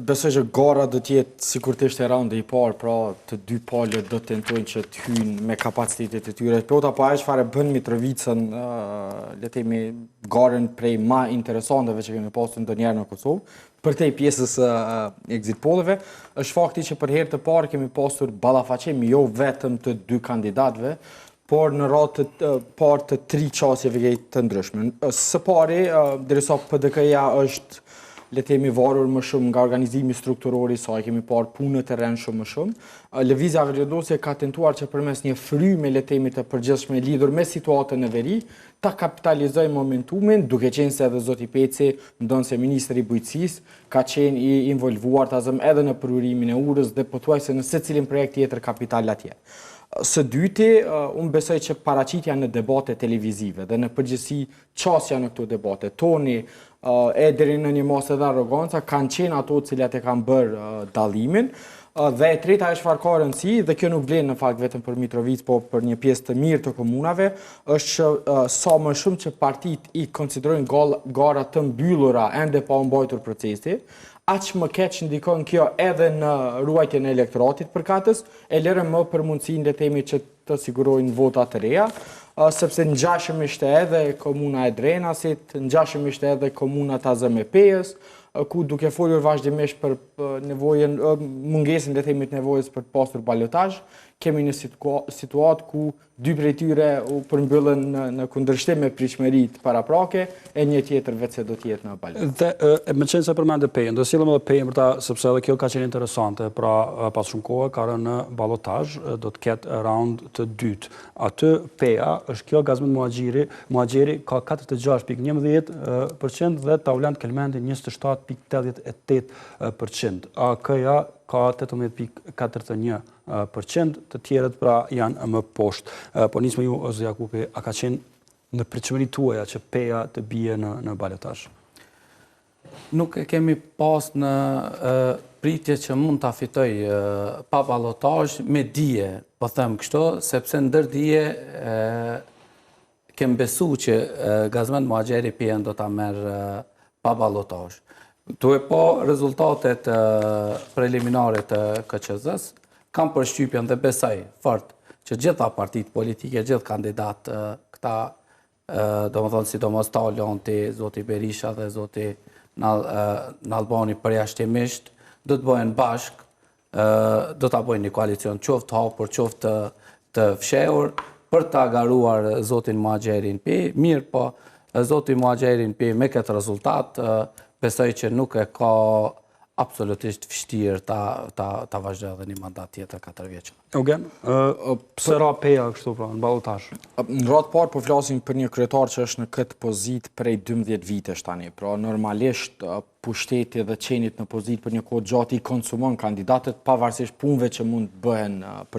besoj që gara do t'jetë sikur të ishte raundi i parë, pra të dy palët do të tentojnë që të hyjnë me kapacitetet e tyre. Plota po ajo çfarë bën Mitrovicën, le të themi garën prej më interesanteve që kemi pasur ndonjëherë në Kosovë, për te pjesës exit pollëve, është fakti që për herë të parë kemi pasur ballafaqim jo vetëm të dy kandidatëve, por në radhë të parë të 3 qasjeve të ndryshme. Së pari, derisa PDK-ja është le të themi varur më shumë nga organizimi strukturor i saj, kemi parë punë të rëndë më shumë. Lëvizja Vendosje ka tentuar që përmes një fryme le të themi të përgjithshme lidhur me situatën e veri, ta kapitalizojë momentumin, duke qenë se edhe zoti Peci, ndonse ministri i bujqësisë, ka qenë i involvuar tazëm edhe në përurimin e urës dhe pothuajse në secilin projekt tjetër kapital atje. Së dyti, unë besoj që paraqitja në debate televizive dhe në përgjithësi qasja në këto debate, toni e deri në një mos edhe arroganca, kanë qenë ato cilat e kanë bërë dallimin. Dhe e treta është çfarë ka rëndësi, dhe kjo nuk vlen në fakt vetëm për Mitrovicë, po për një pjesë të mirë të komunave, është që sa më shumë që partitë i konsiderojnë gara të mbyllura ende pa u mbajtur procesi, aq më keq ndikon kjo edhe në ruajtjen e elektoratit përkatës, e lërë më për mundësinë le të themi që të sigurojnë vota të reja, sepse ngjashëm ishte edhe komuna e Drenasit, ngjashëm ishte edhe komuna të AZMP-s, ku duke folur vazhdimisht për nevojën, mungesën le të themi të nevojës për të pasur balotazh, kemi një situatë ku dy prej tyre u përmbyllen në kundërshtim me pritshmëritë paraprake, e një tjetër vetë se do të jetë në balotazh. Dhe më qenë se përmendë Pejën, do sillem edhe Pejën për ta, sepse edhe kjo ka qenë interesante, pra pas shumë kohë ka rënë në balotazh, do të ketë raund të dytë. Aty Peja është kjo Gazmet Muhaxheri ka 46.11% dhe Taulant Kelmendi 27.88%. AK-ja ka 18.41%, të tjerët pra janë më poshtë. Po nismë ju, Ose Jakupi, a ka qenë në pritshmëritë tuaja që Peja të bie në balotazh? Nuk e kemi pas në pritje që mund ta fitoj pa balotazh me dije, po them kështu, sepse ndër dije kem besu që Gazmet Muhaxheri Pejen do ta merr pa balotazh. Tu e po rezultatet preliminare të KQZ-s, kam përshtypjen dhe besoj fort që gjitha partitë politike, gjithë kandidatë këta, domethënë sidomos Talonti, zoti Berisha dhe zoti Nallbani përjashtimisht, do të bëhen bashk, do ta bëjnë një koalicion qoftë hapur, qoftë të fshehur, për ta garuar zotin Muhaxherin Pej. Mirë, po zoti Muhaxherin Pej me këtë rezultat besoj që nuk e ka absolutisht vështirë ta vazhdojë edhe një mandat tjetër 4 vjeç. Eugen, pse ra Peja kështu pra në ballotazh? Në radhë parë po flasim për një kryetar që është në këtë pozitë prej 12 vitesh tani. Pra normalisht pushteti dhe qenit në pozitë për një kohë gjatë i konsumon kandidatët pavarësisht punëve që mund të bëhen për